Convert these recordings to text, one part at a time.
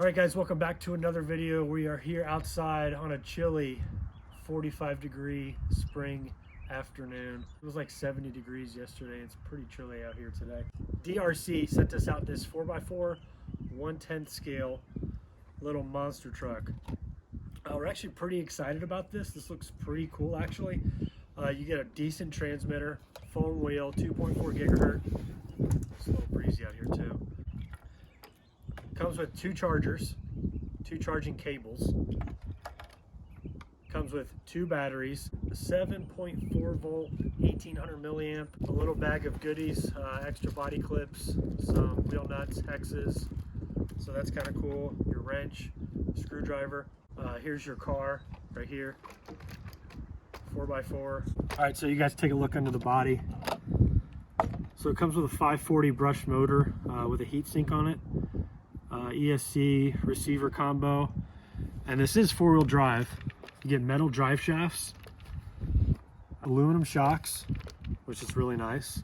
All right guys, welcome back to another video. We are here outside on a chilly 45-degree spring afternoon. It was like 70 degrees yesterday. It's pretty chilly out here today. DRC sent us out this 4x4 1/10 scale little monster truck. We're actually pretty excited about this. This looks pretty cool actually. You get a decent transmitter, foam wheel, 2.4 gigahertz. It's a little breezy out here too. Comes with two chargers, two charging cables. Comes with two batteries, a 7.4 volt, 1800 milliamp, a little bag of goodies, extra body clips, some wheel nuts, hexes. So that's kind of cool. Your wrench, screwdriver. Here's your car right here, 4x4. All right, so you guys take a look under the body. So it comes with a 540 brush motor with a heat sink on it. ESC receiver combo, and this is four-wheel drive. You get metal drive shafts, aluminum shocks, which is really nice,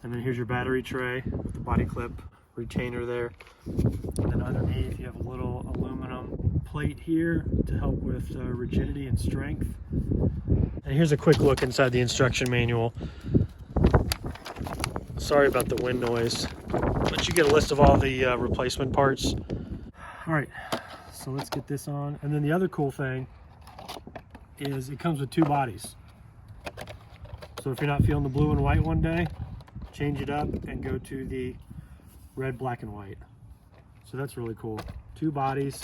and then here's your battery tray with the body clip retainer there, and then underneath you have a little aluminum plate here to help with rigidity and strength. And here's a quick look inside the instruction manual. Sorry about the wind noise, but you get a list of all the replacement parts. All right, so let's get this on. And then the other cool thing is it comes with two bodies. So if you're not feeling the blue and white one day, change it up and go to the red, black, and white. So that's really cool. Two bodies,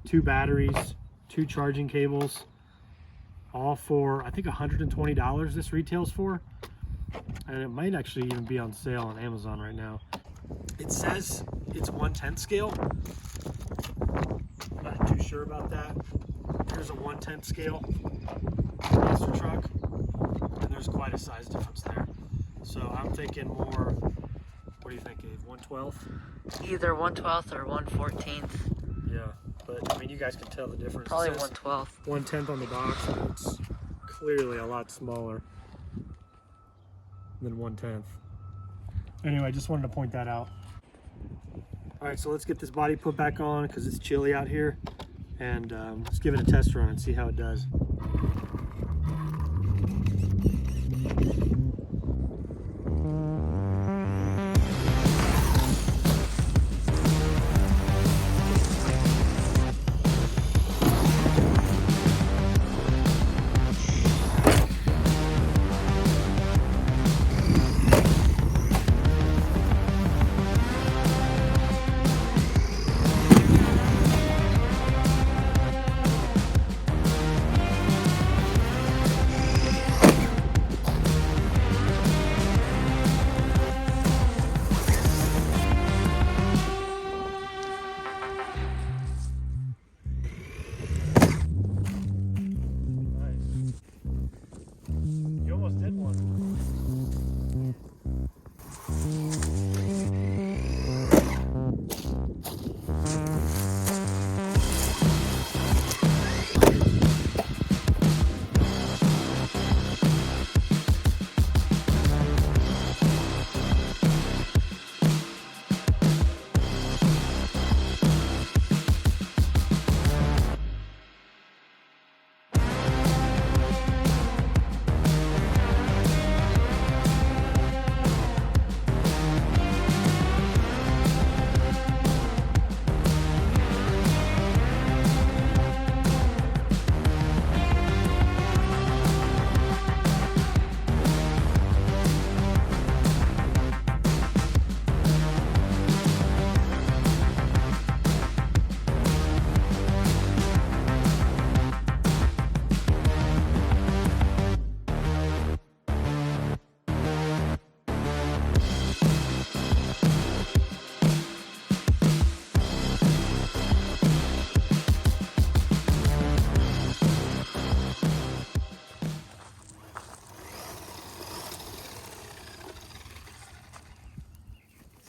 two batteries, two charging cables, all for, I think, $120 this retails for. And it might actually even be on sale on Amazon right now. It says it's 1/10 scale. Not too sure about that. Here's a 1/10 scale monster truck, and there's quite a size difference there. So I'm thinking more, what do you think, Dave? 1/12? Either 1/12 or 1/14. Yeah, but I mean, you guys can tell the difference. Probably 1/12. 1/10 on the box, and it's clearly a lot smaller than 1/10. Anyway, I just wanted to point that out. All right, so let's get this body put back on because it's chilly out here, and let's give it a test run and see how it does.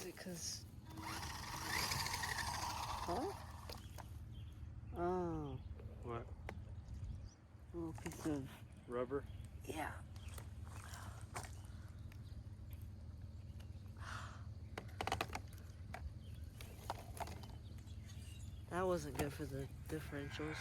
Because... Huh? Oh. What? A little piece of... Rubber? Yeah. That wasn't good for the differentials.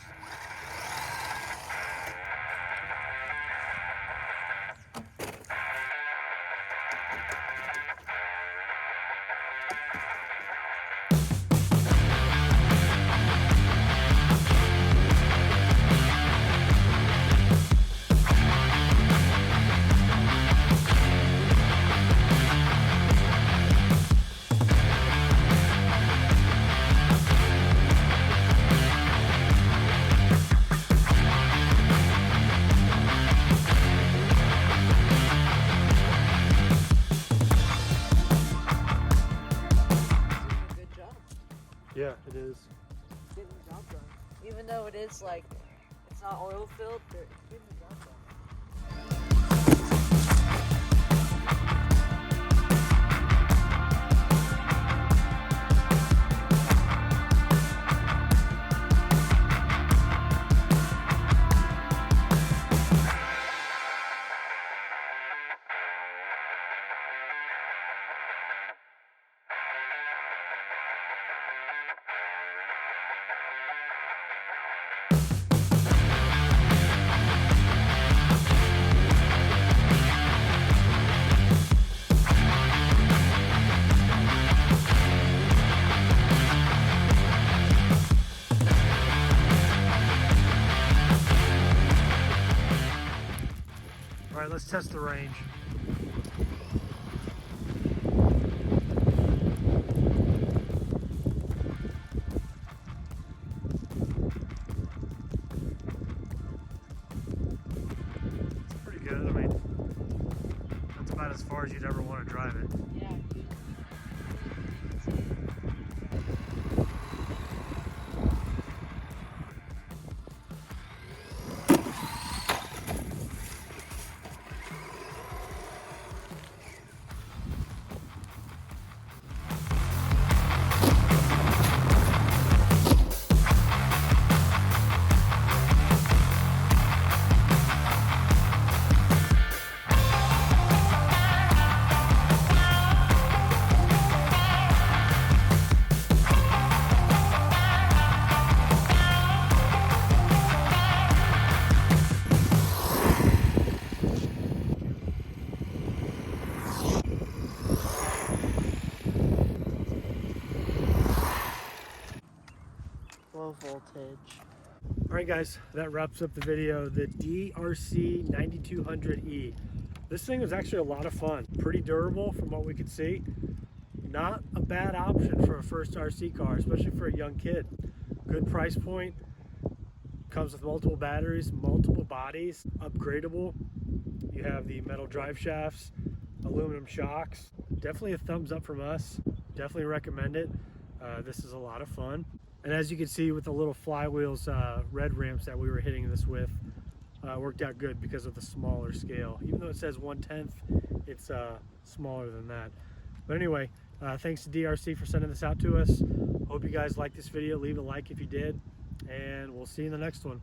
Yeah, it is. Getting the job done. Even though it is like, it's not oil filled, but it's getting the job done. All right, let's test the range. It's pretty good. I mean, that's about as far as you'd ever want to drive it. Yeah, dude. 12 voltage. All right, guys, that wraps up the video. The DRC 9200E. This thing was actually a lot of fun. Pretty durable from what we could see. Not a bad option for a first RC car, especially for a young kid. Good price point. Comes with multiple batteries, multiple bodies, upgradable. You have the metal drive shafts, aluminum shocks. Definitely a thumbs up from us. Definitely recommend it. This is a lot of fun. And as you can see with the little flywheels, red ramps that we were hitting this with, worked out good because of the smaller scale. Even though it says 1/10, it's smaller than that. But anyway, thanks to DRC for sending this out to us. Hope you guys liked this video. Leave a like if you did, and we'll see you in the next one.